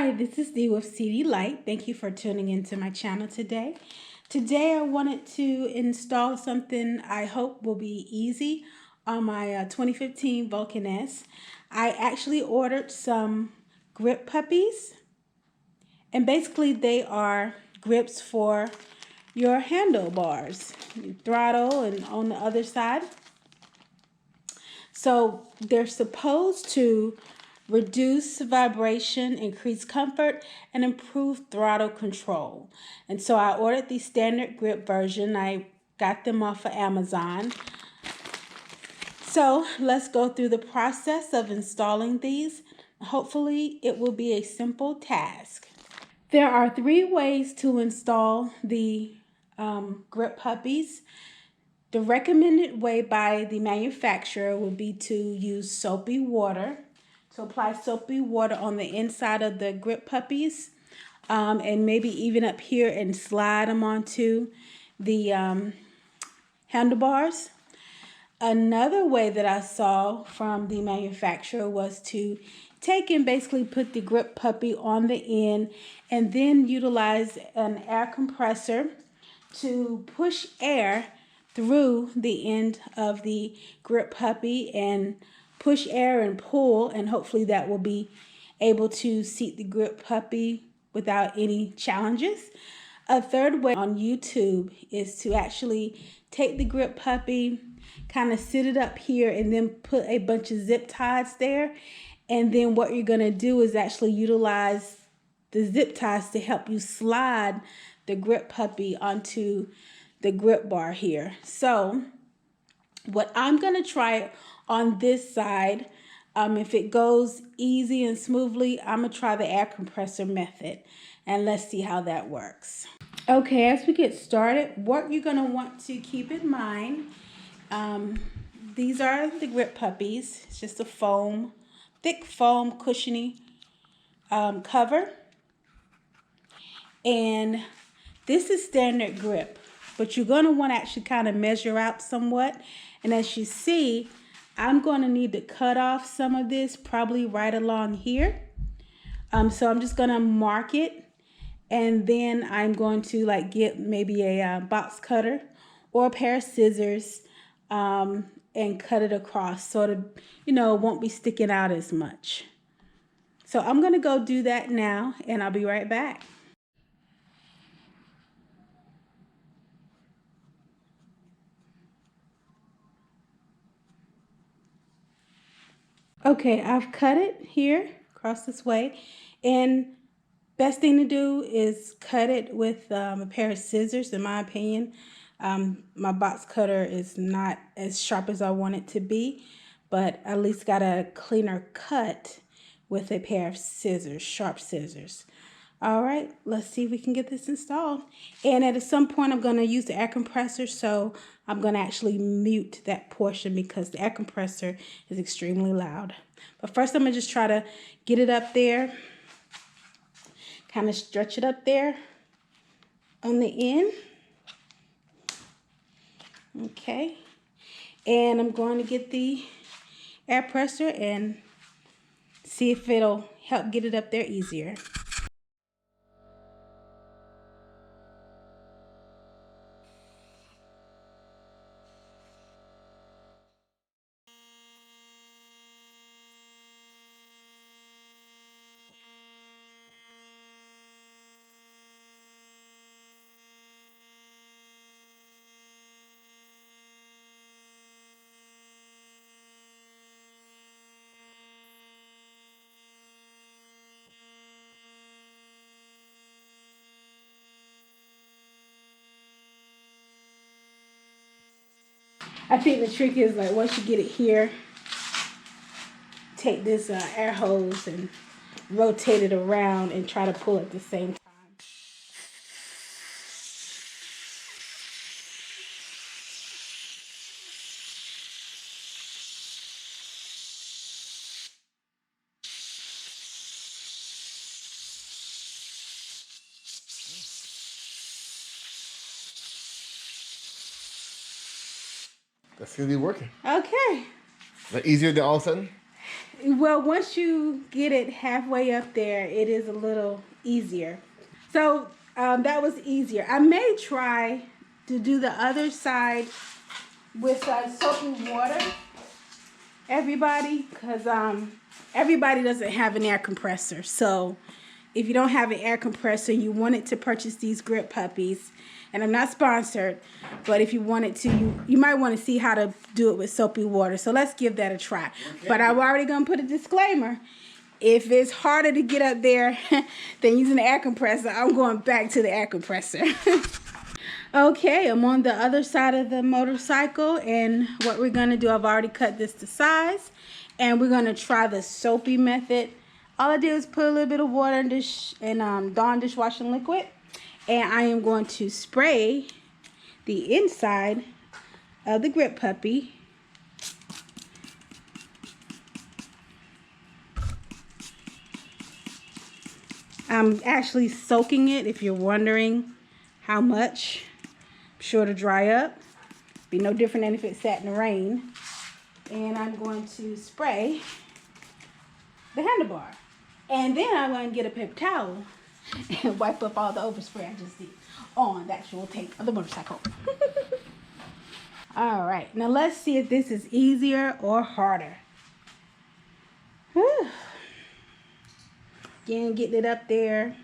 Hi, this is Dee with CD Light. Thank you for tuning into my channel today. Today I wanted to install something I hope will be easy on my 2015 Vulcan S. I actually ordered some Grip Puppies, and basically they are grips for your handlebars, your throttle, and on the other side. So they're supposed to reduce vibration, increase comfort, and improve throttle control. And so I ordered the standard grip version. I got them off of Amazon. So let's go through the process of installing these. Hopefully it will be a simple task. There are 3 ways to install the Grip Puppies. The recommended way by the manufacturer would be to use soapy water. So apply soapy water on the inside of the Grip Puppies and maybe even up here and slide them onto the handlebars. Another way that I saw from the manufacturer was to take and basically put the Grip Puppy on the end and then utilize an air compressor to push air through the end of the Grip Puppy and push air and pull, and hopefully that will be able to seat the Grip Puppy without any challenges. A third way on YouTube is to actually take the Grip Puppy, kind of sit it up here, and then put a bunch of zip ties there. And then what you're going to do is actually utilize the zip ties to help you slide the Grip Puppy onto the grip bar here. So what I'm going to try on this side, if it goes easy and smoothly, I'm going to try the air compressor method, and let's see how that works. Okay, as we get started, what you're going to want to keep in mind, these are the Grip Puppies. It's just a foam, thick foam, cushiony cover. And this is standard grip, but you're going to want to actually kind of measure out somewhat. And as you see, I'm going to need to cut off some of this, probably right along here. So I'm just going to mark it, and then I'm going to get maybe a box cutter or a pair of scissors and cut it across so it won't be sticking out as much. So I'm going to go do that now, and I'll be right back. Okay, I've cut it here across this way, and best thing to do is cut it with a pair of scissors, in my opinion. My box cutter is not as sharp as I want it to be, but at least got a cleaner cut with a pair of scissors, sharp scissors. All right, let's see if we can get this installed. And at some point, I'm going to use the air compressor, so I'm going to actually mute that portion because the air compressor is extremely loud. But first, I'm going to just try to get it up there, kind of stretch it up there on the end. Okay, and I'm going to get the air pressure and see if it'll help get it up there easier. I think the trick is once you get it here, take this air hose and rotate it around and try to pull at the same time. That's gonna be working. Okay. Is that easier than all of a sudden? Well, once you get it halfway up there, it is a little easier. So that was easier. I may try to do the other side with soapy water, everybody, because everybody doesn't have an air compressor. So if you don't have an air compressor, you wanted to purchase these Grip Puppies, and I'm not sponsored, but if you wanted to, you might want to see how to do it with soapy water. So let's give that a try. Okay. But I'm already going to put a disclaimer. If it's harder to get up there than using the air compressor, I'm going back to the air compressor. Okay, I'm on the other side of the motorcycle, and what we're going to do, I've already cut this to size, and we're going to try the soapy method. All I did was put a little bit of water in Dawn dishwashing liquid, and I am going to spray the inside of the Grip Puppy. I'm actually soaking it, if you're wondering how much. I'm sure to dry up. Be no different than if it sat in the rain. And I'm going to spray the handlebar. And then I'm going to get a paper towel and wipe up all the overspray I just did on the actual tape of the motorcycle. All right, now let's see if this is easier or harder. Whew. Again, getting it up there,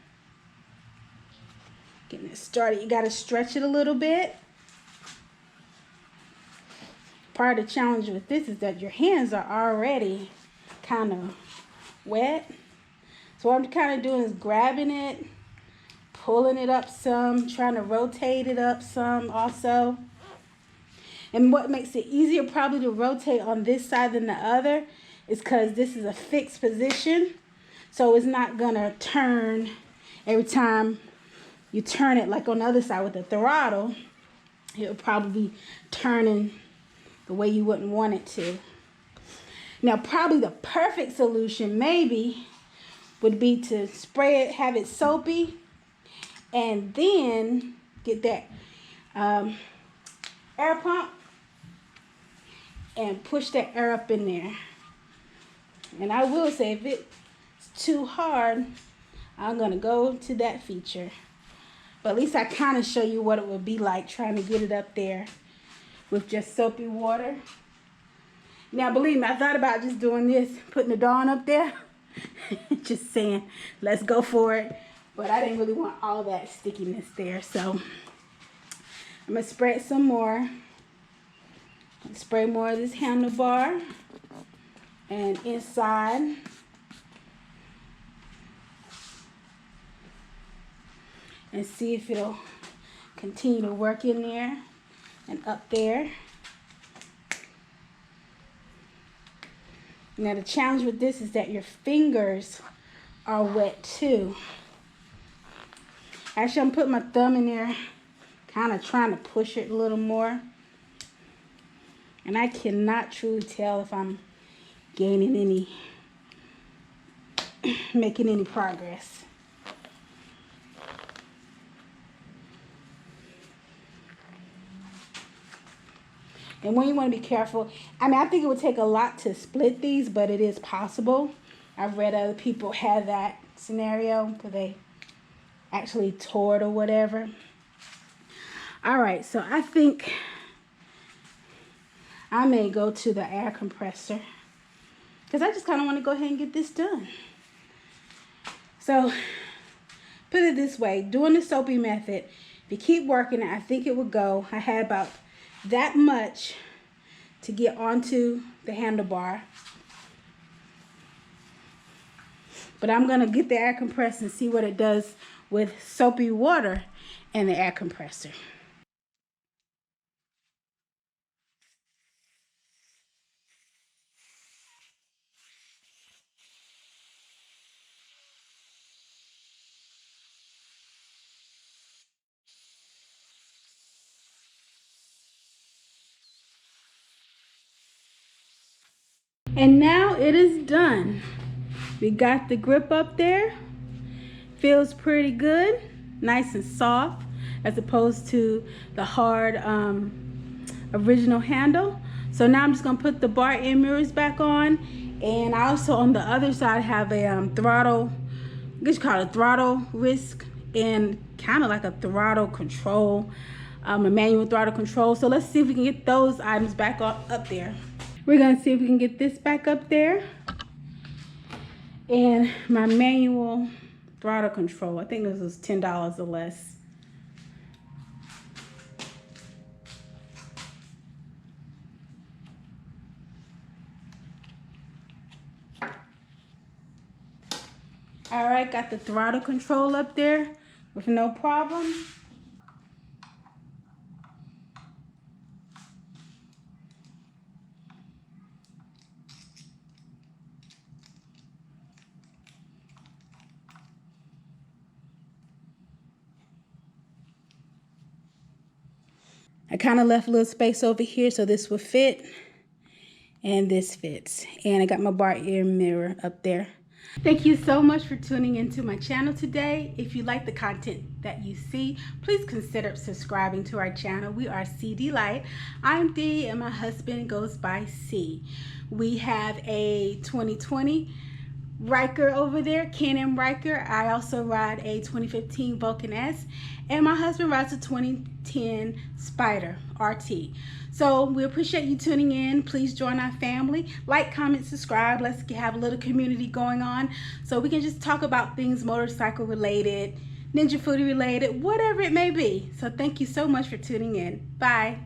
getting it started. You got to stretch it a little bit. Part of the challenge with this is that your hands are already kind of wet. So what I'm kind of doing is grabbing it, pulling it up some, trying to rotate it up some also. And what makes it easier probably to rotate on this side than the other is because this is a fixed position. So it's not going to turn every time you turn it like on the other side with the throttle. It'll probably be turning the way you wouldn't want it to. Now probably the perfect solution maybe would be to spray it, have it soapy, and then get that air pump and push that air up in there. And I will say if it's too hard, I'm gonna go to that feature. But at least I kind of show you what it would be like trying to get it up there with just soapy water. Now believe me, I thought about just doing this, putting the Dawn up there. Just saying, let's go for it. But I didn't really want all that stickiness there. So I'm gonna spray it some more. Spray more of this handlebar and inside. And see if it'll continue to work in there and up there. Now the challenge with this is that your fingers are wet too. Actually, I'm putting my thumb in there, kind of trying to push it a little more. And I cannot truly tell if I'm gaining any, making any progress. And when you want to be careful, I mean, I think it would take a lot to split these, but it is possible. I've read other people have that scenario where they actually tore it or whatever. All right, so I think I may go to the air compressor because I just kind of want to go ahead and get this done. So put it this way, doing the soapy method, if you keep working it, I think it would go. I had about that much to get onto the handlebar. But I'm going to get the air compressor and see what it does with soapy water and the air compressor. And now it is done. We got the grip up there. Feels pretty good, nice and soft, as opposed to the hard original handle. So now I'm just gonna put the bar end mirrors back on And I also on the other side have a throttle, I guess you call it a throttle wrist, and kind of like a throttle control, a manual throttle control. So let's see if we can get those items back up there. We're gonna see if we can get this back up there. And my manual throttle control, I think this was $10 or less. All right, got the throttle control up there with no problem. I kind of left a little space over here so this would fit, and this fits. And I got my bar ear mirror up there. Thank you so much for tuning into my channel today. If you like the content that you see, please consider subscribing to our channel. We are C Delight. I'm D and my husband goes by C. We have a 2020 Riker over there, Canon Riker. I also ride a 2015 Vulcan S, and my husband rides a 2010 Spider RT. So we appreciate you tuning in. Please join our family. Like, comment, subscribe. Let's have a little community going on so we can just talk about things motorcycle related, ninja foodie related, whatever it may be. So thank you so much for tuning in. Bye.